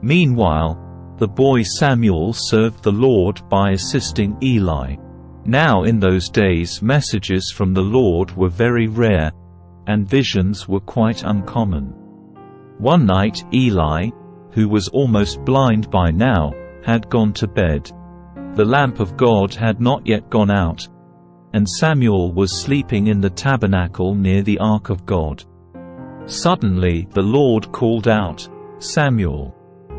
Meanwhile, the boy Samuel served the Lord by assisting Eli. Now in those days messages from the Lord were very rare, and visions were quite uncommon. One night Eli, who was almost blind by now, had gone to bed. The lamp of God had not yet gone out, and Samuel was sleeping in the tabernacle near the Ark of God. Suddenly the Lord called out, "Samuel."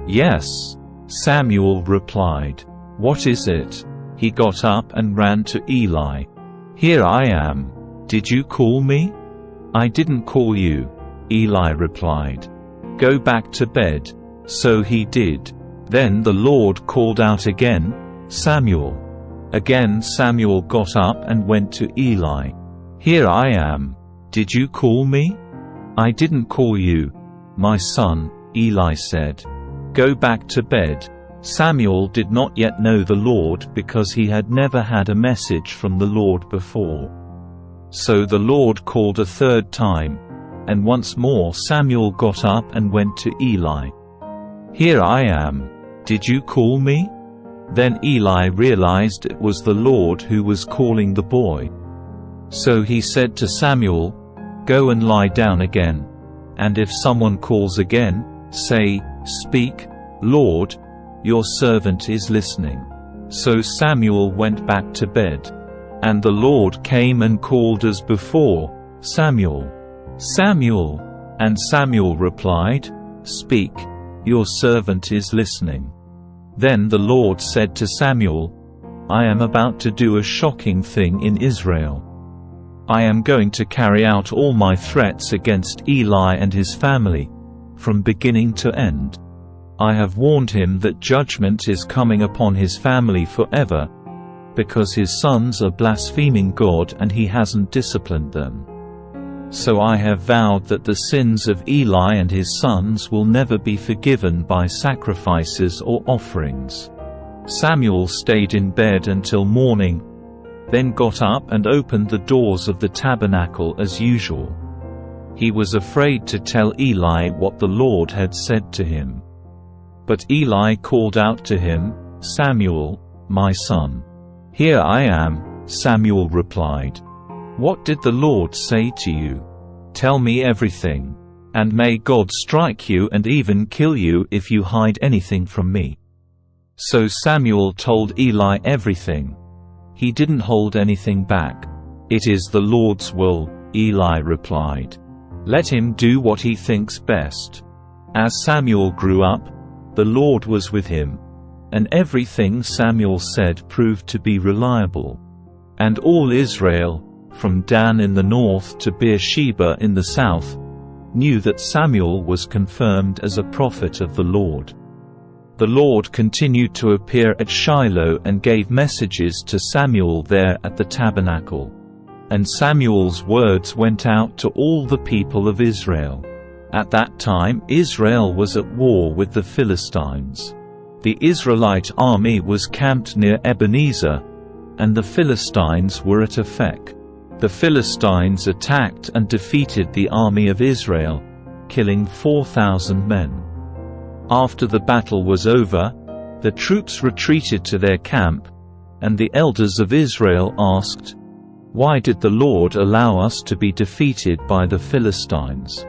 "Yes," Samuel replied. "What is it?" He got up and ran to Eli. "Here I am. Did you call me?" "I didn't call you," Eli replied. "Go back to bed." So he did. Then the Lord called out again, "Samuel." Again Samuel got up and went to Eli. "Here I am. Did you call me?" "I didn't call you, my son," Eli said. "Go back to bed." Samuel did not yet know the Lord because he had never had a message from the Lord before. So the Lord called a third time, and once more Samuel got up and went to Eli. "Here I am. Did you call me?" Then Eli realized it was the Lord who was calling the boy. So he said to Samuel, "Go and lie down again. And if someone calls again, say, 'Speak, Lord, your servant is listening.'" So Samuel went back to bed. And the Lord came and called as before, "Samuel, Samuel." And Samuel replied, "Speak, your servant is listening." Then the Lord said to Samuel, "I am about to do a shocking thing in Israel. I am going to carry out all my threats against Eli and his family, from beginning to end. I have warned him that judgment is coming upon his family forever, because his sons are blaspheming God and he hasn't disciplined them. So I have vowed that the sins of Eli and his sons will never be forgiven by sacrifices or offerings." Samuel stayed in bed until morning, then got up and opened the doors of the tabernacle as usual. He was afraid to tell Eli what the Lord had said to him. But Eli called out to him, "Samuel, my son." "Here I am," Samuel replied. "What did the Lord say to you? Tell me everything. And may God strike you and even kill you if you hide anything from me." So Samuel told Eli everything. He didn't hold anything back. "It is the Lord's will," Eli replied. "Let him do what he thinks best." As Samuel grew up, the Lord was with him, and everything Samuel said proved to be reliable. And all Israel, from Dan in the north to Beersheba in the south, knew that Samuel was confirmed as a prophet of the Lord. The Lord continued to appear at Shiloh and gave messages to Samuel there at the tabernacle. And Samuel's words went out to all the people of Israel. At that time Israel was at war with the Philistines. The Israelite army was camped near Ebenezer, and the Philistines were at Aphek. The Philistines attacked and defeated the army of Israel, killing 4,000 men. After the battle was over, the troops retreated to their camp, and the elders of Israel asked, "Why did the Lord allow us to be defeated by the Philistines?"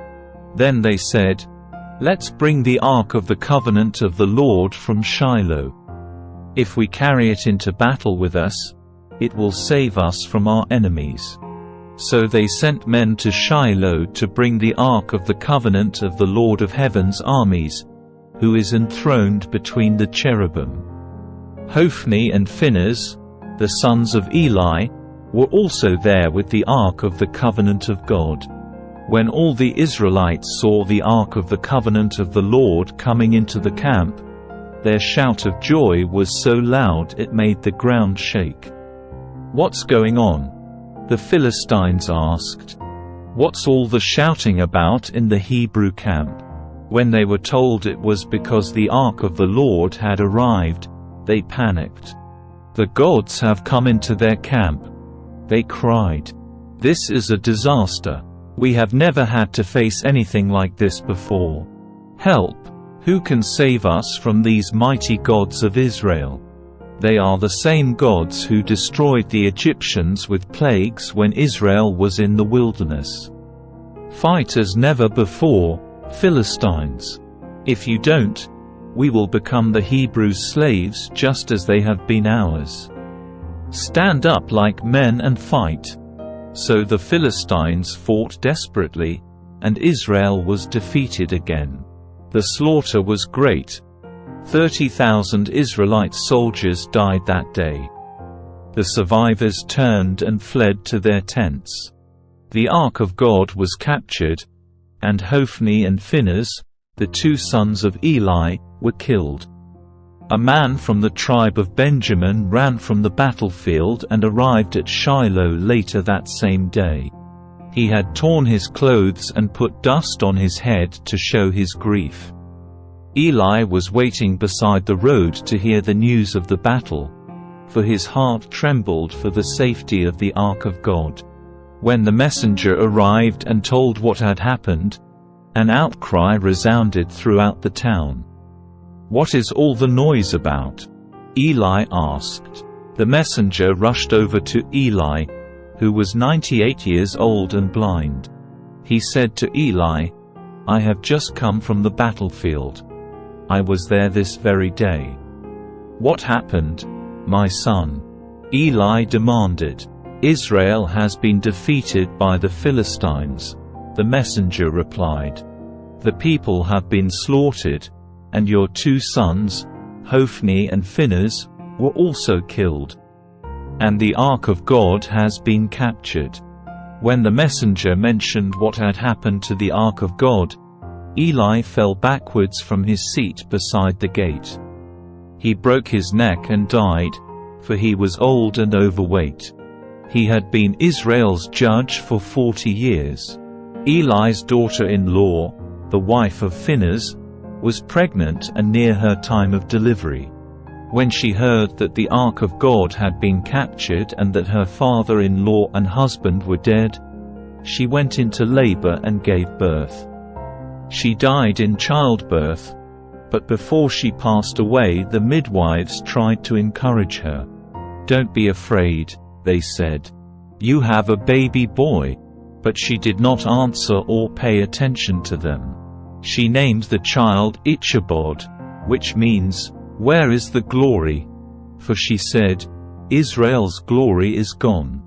Then they said, "Let's bring the Ark of the Covenant of the Lord from Shiloh. If we carry it into battle with us, it will save us from our enemies." So they sent men to Shiloh to bring the Ark of the Covenant of the Lord of Heaven's armies, who is enthroned between the cherubim. Hophni and Phinehas, the sons of Eli, were also there with the Ark of the Covenant of God. When all the Israelites saw the Ark of the Covenant of the Lord coming into the camp, their shout of joy was so loud it made the ground shake. "What's going on?" the Philistines asked. "What's all the shouting about in the Hebrew camp?" When they were told it was because the Ark of the Lord had arrived, they panicked. "The gods have come into their camp," they cried. "This is a disaster. We have never had to face anything like this before. Help! Who can save us from these mighty gods of Israel? They are the same gods who destroyed the Egyptians with plagues when Israel was in the wilderness. Fight as never before, Philistines. If you don't, we will become the Hebrews' slaves just as they have been ours. Stand up like men and fight." So the Philistines fought desperately, and Israel was defeated again. The slaughter was great. 30,000 Israelite soldiers died that day. The survivors turned and fled to their tents. The Ark of God was captured, and 𝗤𝗡ni and Phinehas, the two sons of Eli, were killed. A man from the tribe of Benjamin ran from the battlefield and arrived at Shiloh later that same day. He had torn his clothes and put dust on his head to show his grief. Eli was waiting beside the road to hear the news of the battle, for his heart trembled for the safety of the Ark of God. When the messenger arrived and told what had happened, an outcry resounded throughout the town. "What is all the noise about?" Eli asked. The messenger rushed over to Eli, who was 98 years old and blind. He said to Eli, "I have just come from the battlefield. I was there this very day." "What happened, my son?" Eli demanded. "Israel has been defeated by the Philistines," the messenger replied. "The people have been slaughtered, and your two sons, 𝗤𝗡ni and Phinehas, were also killed. And the Ark of God has been captured." When the messenger mentioned what had happened to the Ark of God, Eli fell backwards from his seat beside the gate. He broke his neck and died, for he was old and overweight. He had been Israel's judge for 40 years. Eli's daughter-in-law, the wife of Phinehas, was pregnant and near her time of delivery. When she heard that the Ark of God had been captured and that her father-in-law and husband were dead, she went into labor and gave birth. She died in childbirth, but before she passed away the midwives tried to encourage her. "Don't be afraid," they said. "You have a baby boy." But she did not answer or pay attention to them. She named the child 𝗕𝗏𝗏, which means, "Where is the glory?" For she said, "Israel's glory is gone."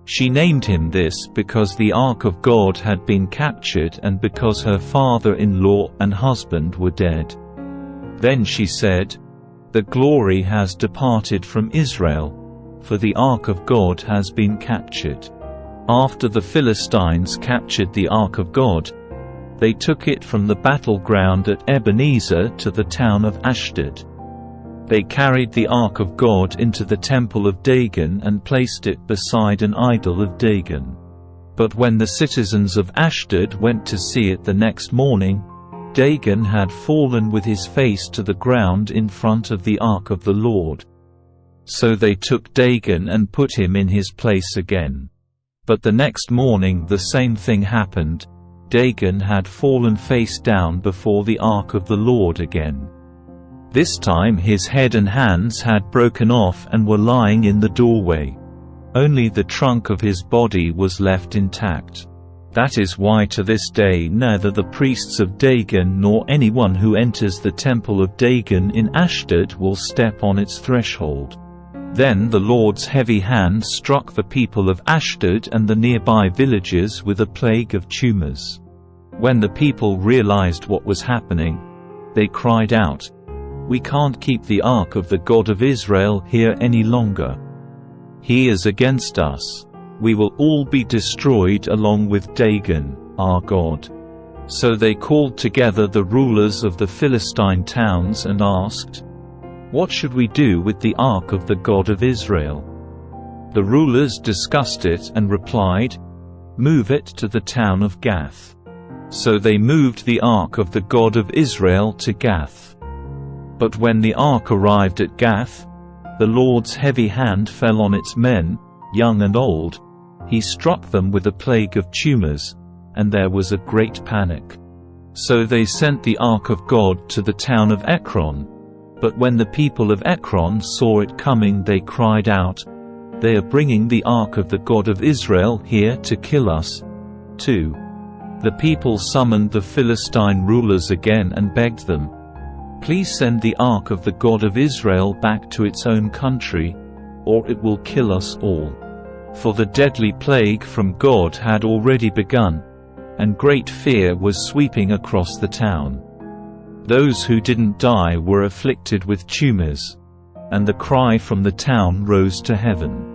She named him this because the Ark of God had been captured and because her father-in-law and husband were dead. Then she said, "The glory has departed from Israel, for the Ark of God has been captured." After the Philistines captured the Ark of God, they took it from the battleground at Ebenezer to the town of Ashdod. They carried the Ark of God into the temple of Dagon and placed it beside an idol of Dagon. But when the citizens of Ashdod went to see it the next morning, Dagon had fallen with his face to the ground in front of the Ark of the Lord. So they took Dagon and put him in his place again. But the next morning the same thing happened. Dagon had fallen face down before the Ark of the Lord again. This time his head and hands had broken off and were lying in the doorway. Only the trunk of his body was left intact. That is why to this day neither the priests of Dagon nor anyone who enters the temple of Dagon in Ashdod will step on its threshold. Then the Lord's heavy hand struck the people of Ashdod and the nearby villages with a plague of tumors. When the people realized what was happening, they cried out, "We can't keep the Ark of the God of Israel here any longer. He is against us. We will all be destroyed along with Dagon, our God." So they called together the rulers of the Philistine towns and asked, "What should we do with the Ark of the God of Israel?" The rulers discussed it and replied, "Move it to the town of Gath." So they moved the Ark of the God of Israel to Gath. But when the Ark arrived at Gath, the Lord's heavy hand fell on its men, young and old. He struck them with a plague of tumors, and there was a great panic. So they sent the Ark of God to the town of Ekron. But when the people of Ekron saw it coming, they cried out, "They are bringing the Ark of the God of Israel here to kill us." 2. The people summoned the Philistine rulers again and begged them, "Please send the Ark of the God of Israel back to its own country, or it will kill us all." For the deadly plague from God had already begun, and great fear was sweeping across the town. Those who didn't die were afflicted with tumors, and the cry from the town rose to heaven.